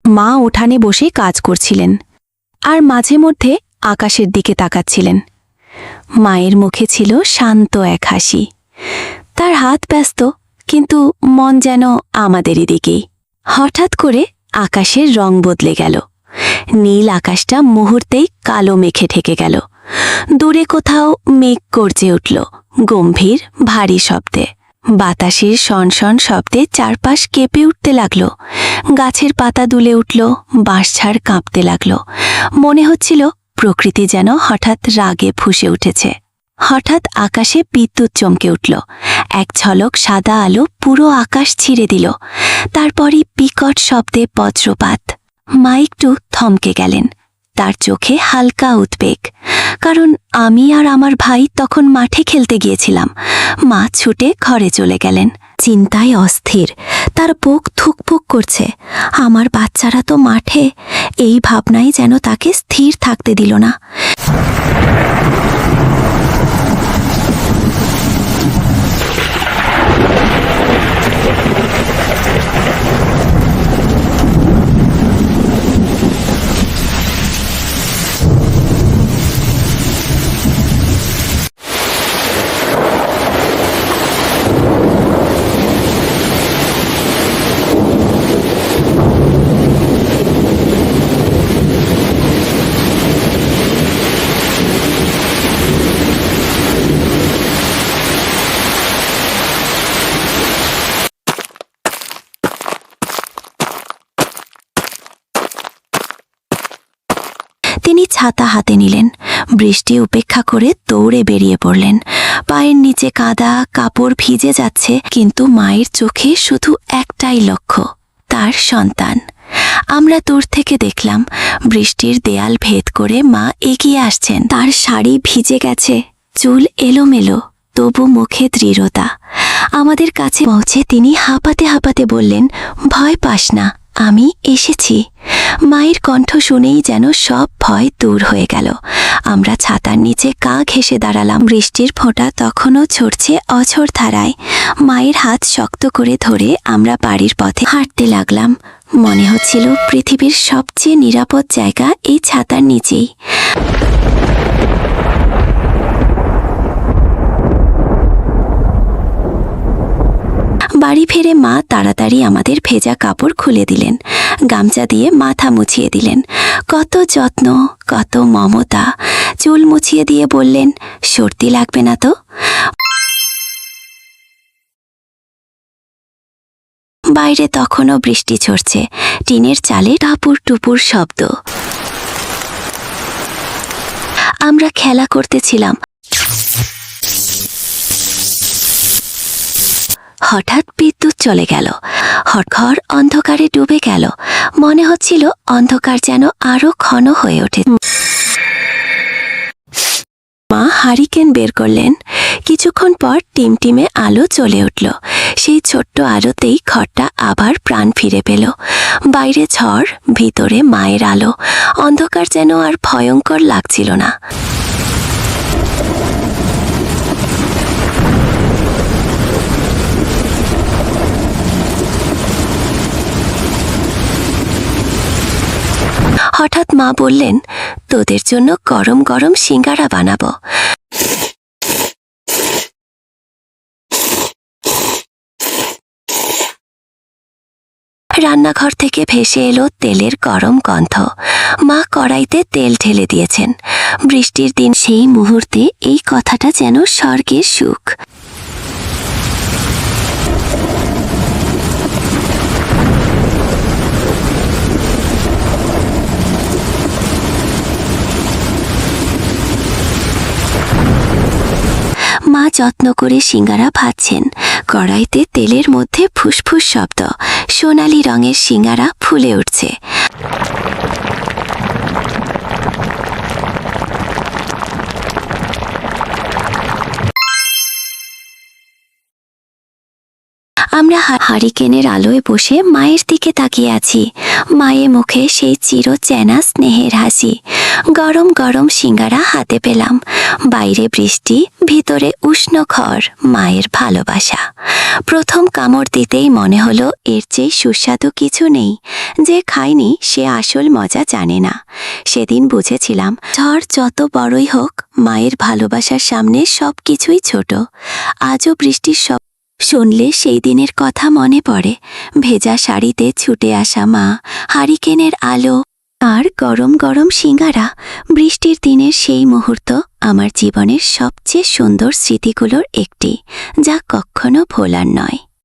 মা উঠানে বসে কাজ করছিলেন আর মাঝে মধ্যে আকাশের দিকে তাকাচ্ছিলেন। মায়ের মুখে ছিল শান্ত এক হাসি। তার হাত ব্যস্ত, কিন্তু মন যেন আমাদেরই দিকেই। হঠাৎ করে আকাশের রং বদলে গেল। নীল আকাশটা মুহূর্তেই কালো মেঘে ঢেকে গেল। দূরে কোথাও মেঘ গর্জে উঠল গম্ভীর ভারী শব্দে। বাতাসের শনশন শব্দে চারপাশ কেঁপে উঠতে লাগল। গাছের পাতা দুলে উঠল, বাঁশঝাড় কাঁপতে লাগল। মনে হচ্ছিল প্রকৃতি যেন হঠাৎ রাগে ফুঁসে উঠেছে। হঠাৎ আকাশে বিদ্যুৎ চমকে উঠল। এক ঝলক সাদা আলো পুরো আকাশ ছিঁড়ে দিল। তারপরই বিকট শব্দে বজ্রপাত। মা একটু থমকে গেলেন। তার চোখে হালকা উদ্বেগ, কারণ আমি আর আমার ভাই তখন মাঠে খেলতে গিয়েছিলাম। মা ছুটে ঘরে চলে গেলেন। চিন্তায় অস্থির, তার বুক থুকপুক করছে। আমার বাচ্চারা তো মাঠে, এই ভাবনাই যেন তাকে স্থির থাকতে দিল না। তিনি ছাতা হাতে নিলেন, বৃষ্টি উপেক্ষা করে দৌড়ে বেরিয়ে পড়লেন। পায়ের নিচে কাদা, কাপড় ভিজে যাচ্ছে, কিন্তু মায়ের চোখে শুধু একটাই লক্ষ্য, তার সন্তান। আমরা দূর থেকে দেখলাম বৃষ্টির দেয়াল ভেদ করে মা এগিয়ে আসছেন। তার শাড়ি ভিজে গেছে, চুল এলোমেলো, তবু মুখে দৃঢ়তা। আমাদের কাছে পৌঁছে তিনি হাঁপাতে হাঁপাতে বললেন, ভয় পাস না, আমি এসেছি। মায়ের কণ্ঠ শুনেই যেন সব ভয় দূর হয়ে গেল। আমরা ছাতার নিচে গা ঘেঁষে দাঁড়ালাম। বৃষ্টির ফোঁটা তখনও ঝরছে অঝোর ধারায়। মায়ের হাত শক্ত করে ধরে আমরা বাড়ির পথে হাঁটতে লাগলাম। মনে হচ্ছিল পৃথিবীর সবচেয়ে নিরাপদ জায়গা এই ছাতার নিচেই। বাড়ি ফিরে মা তাড়াতাড়ি আমাদের ভেজা কাপড় খুলে দিলেন, গামছা দিয়ে মাথা মুছিয়ে দিলেন। কত যত্ন, কত মমতা। চুল মুছিয়ে দিয়ে বললেন, সর্দি লাগবে না তো? বাইরে তখনও বৃষ্টি ঝরছে, টিনের চালে টাপুর টুপুর শব্দ। আমরা খেলা করতেছিলাম। হঠাৎ বিদ্যুৎ চলে গেল। ঘর অন্ধকারে ডুবে গেল। মনে হচ্ছিল অন্ধকার যেন আরো ঘন হয়ে ওঠে। মা হারিকেন বের করলেন। কিছুক্ষণ পর টিমটিমে আলো জ্বলে উঠল। সেই ছোট্ট আলোতেই ঘরটা আবার প্রাণ ফিরে পেল। বাইরে ঝড়, ভিতরে মায়ের আলো। অন্ধকার যেন আর ভয়ঙ্কর লাগছিল না। হঠাৎ মা বললেন, তোদের জন্য গরম গরম সিঙ্গারা বানাবো। রান্নাঘর থেকে ভেসে এলো তেলের গরম গন্ধ। মা কড়াইতে তেল ঢেলে দিয়েছেন। বৃষ্টির দিন সেই মুহূর্তে এই কথাটা যেন স্বর্গের সুখ। মা যত্ন করে সিঙ্গারা ভাজছেন। কড়াইতে তেলের মধ্যে ফুসফুস শব্দ। সোনালি রঙের সিঙ্গারা ফুলে উঠছে। আমরা হারিকেনের আলোয় বসে মায়ের দিকে তাকিয়ে আছি। মায়ের মুখে সেই চিরচেনা স্নেহের হাসি। গরম গরম সিঙ্গারা হাতে পেলাম। বাইরে বৃষ্টি, ভিতরে উষ্ণ ঘর, মায়ের ভালোবাসা। প্রথম কামড় দিতেই মনে হলো এর চেয়ে সুস্বাদু কিছু নেই। যে খায়নি সে আসল মজা জানে না। সেদিন বুঝেছিলাম ঝড় যত বড়ই হোক, মায়ের ভালোবাসার সামনে সব কিছুই ছোট। আজও বৃষ্টির শব্দ শুনলে সেই দিনের কথা মনে পড়ে। ভেজা শাড়িতে ছুটে আসা মা, হারিকেনের আলো আর গরম গরম সিঙ্গারা। বৃষ্টির দিনের সেই মুহূর্ত আমার জীবনের সবচেয়ে সুন্দর স্মৃতিগুলোর একটি, যা কখনো ভোলার নয়।